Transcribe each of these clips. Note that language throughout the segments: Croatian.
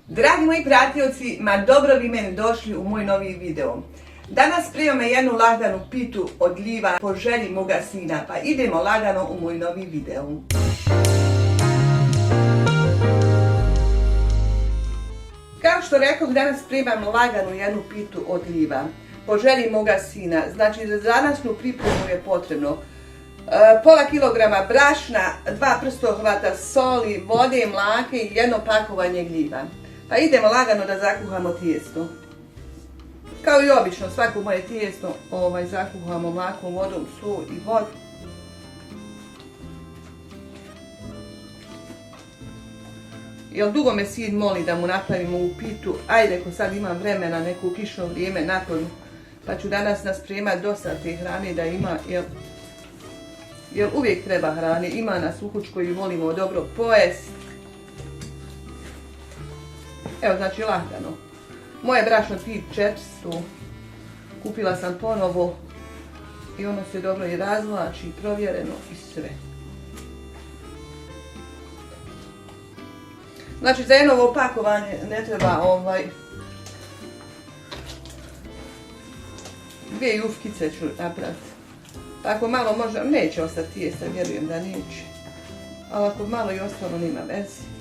Dragi moji pratioci, dobro vi meni došli u moj novi video. Danas spremam jednu laganu pitu od gljiva po želji moga sina, pa idemo lagano u moj novi video. Kao što rekoh, danas spremam laganu jednu pitu od gljiva po želji moga sina. Znači za današnju pripremu je potrebno pola kilograma brašna, 2 prstohvata soli, vode, mlake i jedno pakovanje gljiva. Pa idemo lagano da zakuhamo tijesto. Kao i obično, svako moje tijesto zakuhamo mlakom vodom, sol i vodu. Jer dugo me sin moli da mu napravimo ovu pitu, ajde ko sad imam vremena, neko kišno vrijeme nakon, pa ću danas naspremati dosta te hrane da ima, jer uvijek treba hrane, ima nas u kući koji volimo dobro pojesti. Evo, znači lagano. Moje brašno tip 400, kupila sam ponovo i ono se dobro i razvlači, provjereno i sve. Znači za jedno ovo pakovanje ne treba 2 jufkice ću napraviti. Ako malo možda, neće ostati tijesta, vjerujem da neće. Ali ako malo i ostalo nema veze.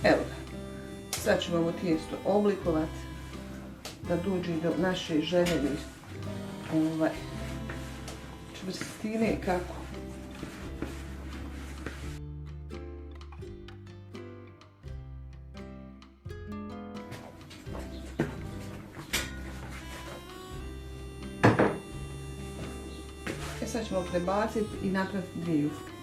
Evo ga, sad ćemo ovo tijesto oblikovati da dođe do naše željene čvrstine kako. Sad ćemo prebaciti i napraviti 2 jufke.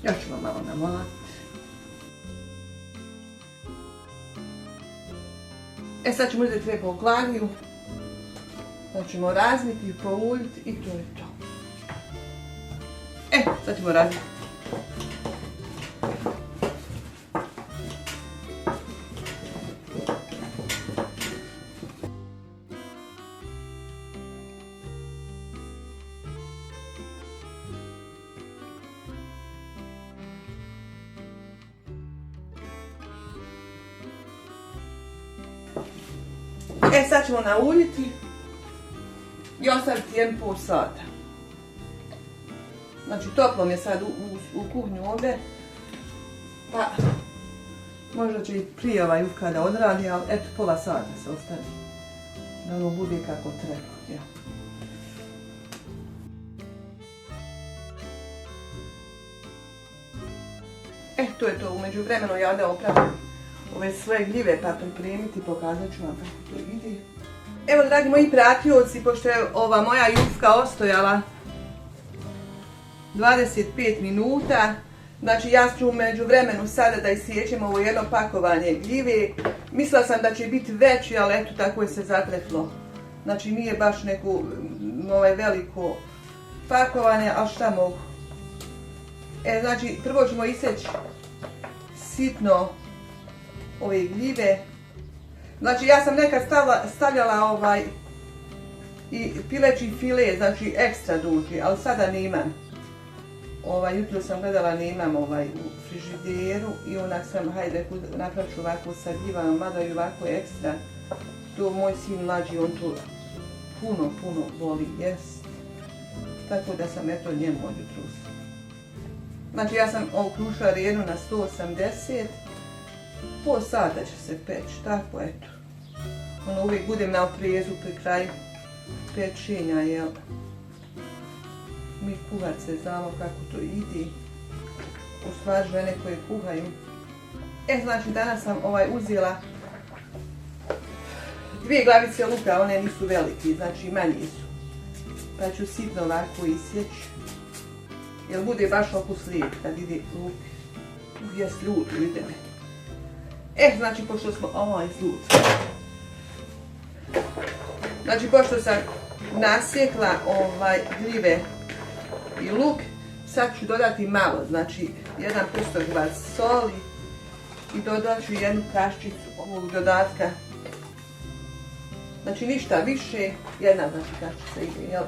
Još ćemo malo namolati. Sad ćemo uzeti lijepo u glagiju. Sad ćemo razviti, pouljiti i to je to. Sad ćemo razviti. Sad ćemo nauljiti i ostaviti 1,5 sata. Znači toplo mi je sad u kuhnju ovdje, pa možda će i prije ova jufka da odradi, ali eto pola sata se ostavi da ono bude kako treba. To je to, u međuvremenu ja da opravim ove svoje gljive pa pripremiti, pokazat ću vam kako to vidi. Evo, dragi moji pratioci, pošto je ova moja jufka ostojala 25 minuta, znači ja ću u međuvremenu sada da isječem ovo jedno pakovanje gljive. Mislila sam da će biti veći, ali eto tako je se zatreflo. Znači nije baš neko veliko pakovanje, ali šta mogu. Znači prvo ćemo isjeći sitno ove gljive. Znači ja sam nekad stavljala i pileći file, znači ekstra duži, ali sada nemam. Jutro sam gledala, nemam u frižideru i onak sam, hajde, napravit ću ovako sa gljivama, mada i ovako ekstra. To moj sin mlađi, on to puno voli jest. Tako da sam eto njemu od jutros. Znači ja sam okrušila rednu na 180. Pol sata će se peći, tako eto. Uvijek budem na oprezu pri kraju pečenja, jel? Mi kuharce znamo kako to ide. U stvari žene koje kuhaju. Znači danas sam uzela 2 glavice luka, one nisu velike, znači manji su. Pa ću sitno ovako isjeći. Jer bude baš okus lijep kad ide luk. Jes ljud, vidite me. Znači pošto smo izlucali. Znači, pošto sam nasjekla gljive i luk, sad ću dodati malo, znači jedan prstogled soli i dodat ću jednu kaščicu ovog dodatka. Znači ništa više, jedna kaščica ide, jel?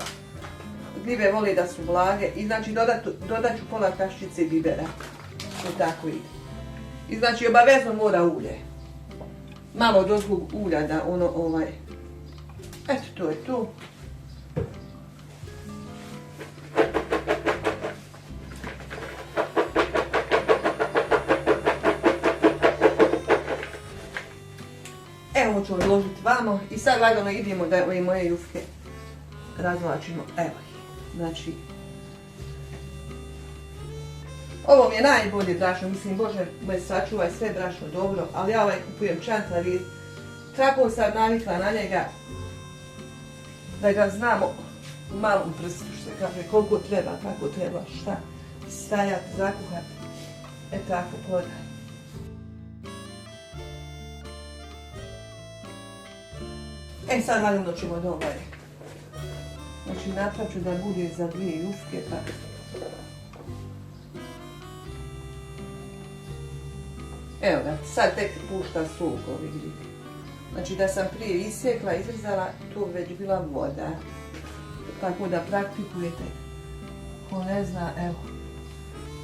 Gljive vole da su blage i znači dodat ću pola kaščice bibera. To tako ide. I znači obavezno mora ulje. Malo dozgog ulja da ono eto, to je to. Evo ću odložiti vamo i sad lagano idemo da ove moje jufke razvlačimo. Evo ih. Znači, ovo mi je najbolje brašno, mislim, Bože me sačuvaj sve brašno dobro, ali ja kupujem čantlavi. Tako sam navikla na njega da ga znamo u malom prstu, što se kaže, koliko treba, kako treba, šta stajati, zakuhati. Tako ploda. Sad naravno ćemo znači napravit ću da bude za 2 jufke, pa evo ga, sad tek pušta sok ovi gljive. Znači da sam prije isjekla, izrezala, tu već bila voda. Tako da praktikujete. Ko ne zna, evo,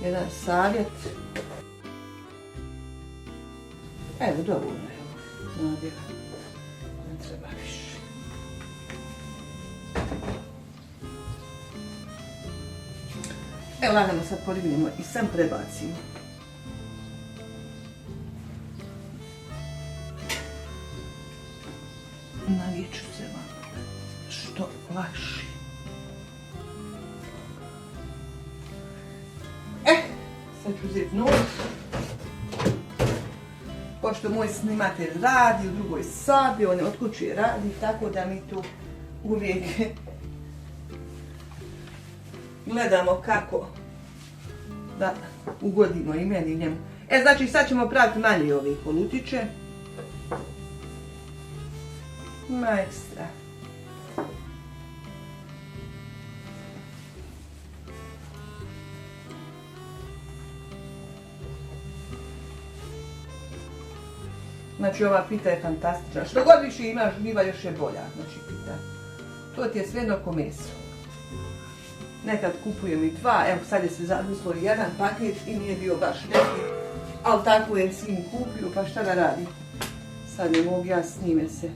jedan savjet. Evo, dovoljno, evo, nadjela. Ne treba više. Evo, lagano sad podignemo i sam prebacimo. Navijeću se vam što lakše. Sad ću uzeti nož. Pošto moj snimatelj radi u drugoj sobi, on je od kuće radi, tako da mi tu uvijek gledamo kako da ugodimo i meni i njemu. Znači sad ćemo praviti manje ove kolutiće. Ma ekstra. Znači ova pita je fantastična. Što god više imaš gljiva još je bolja. Znači pita. To ti je sve jedno ko meso. Nekad kupujem i 2, evo sad je se zaduslo jedan paket i nije bio baš neki. Ali tako je sin kupio, pa šta da radi? Sad ne mogu ja s njime se.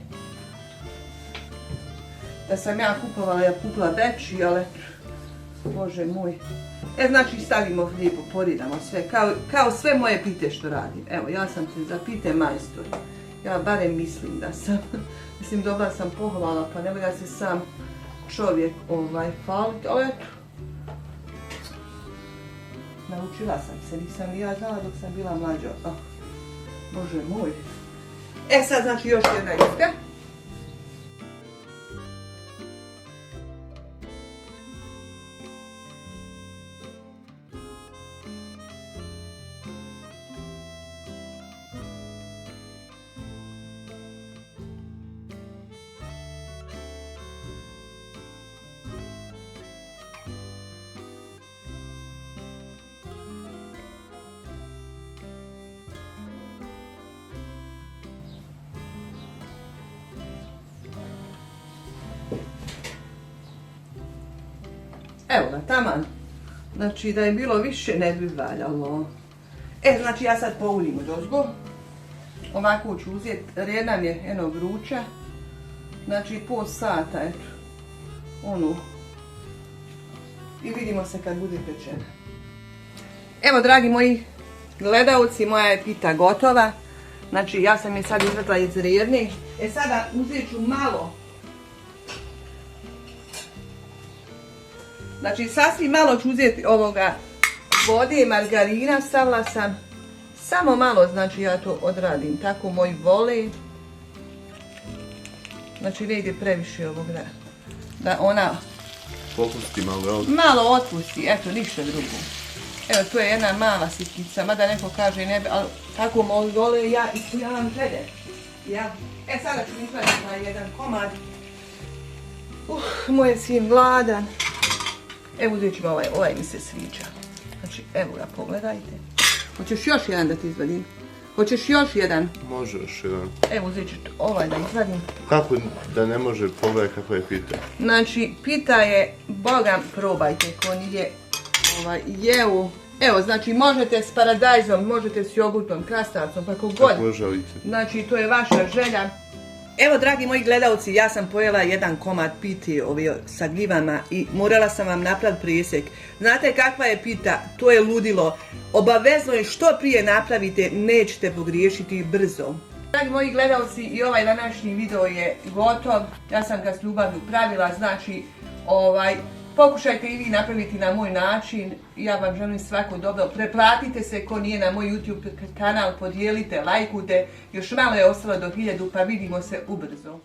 Da sam ja kupovala, ja kupila veći, ali Bože moj. Znači stavimo lijepo, poridamo sve, kao sve moje pite što radim. Evo, ja sam se za pite majstor. Ja barem mislim da sam, mislim dobra sam pohvala, pa ne da se sam čovjek faliti, ali eto. Naučila sam se, nisam ni ja znala dok sam bila mlađa. Bože moj. Sad znači još jedna jufka. Evo ga, taman. Znači da je bilo više ne bi valjalo. Znači ja sad poulim u dozgo. Ovako ću uzeti, jedna mi je jedno vruća. Znači pol sata, eto. I vidimo se kad bude pečena. Evo dragi moji gledalci, moja je pita gotova. Znači ja sam je sad izvadila iz rerne. Sada uzet ću malo. Znači sasvim malo ću uzeti ovoga vode i margarina, stavila sam samo malo, znači ja to odradim, tako moji vole. Znači ne ide previše ovoga, da ona popusti malo. Malo otpusti, eto ništa drugo. Evo to je jedna mala sitnica, mada neko kaže ne bi, ali tako moji vole ja ispunjavam želje. Ja. Sada ću izvaditi na jedan komad moj je sin gladan. Evo uzet ćemo ovaj mi se sviđa. Znači, evo ga, pogledajte. Hoćeš još jedan da ti izvadim? Hoćeš još jedan? Može još jedan. Evo uzet ću ovaj da izvadim. Kako da ne može, pogledaj kako je pita. Znači, pita je, boga, probajte, ko nije jevu. Evo, znači, možete s paradajzom, možete s jogurtom, krastavcom, pa god. Kako želite. Znači, to je vaša želja. Evo, dragi moji gledalci, ja sam pojela jedan komad pite sa gljivama i morala sam vam napraviti presjek. Znate kakva je pita? To je ludilo. Obavezno je što prije napravite, nećete pogriješiti brzo. Dragi moji gledalci, i ovaj današnji video je gotov. Ja sam ga s ljubavlju pravila, znači, pokušajte i vi napraviti na moj način. Ja vam želim svako dobro. Preplatite se ko nije na moj YouTube kanal, podijelite, lajkujte. Još malo je ostalo do 1000, pa vidimo se ubrzo.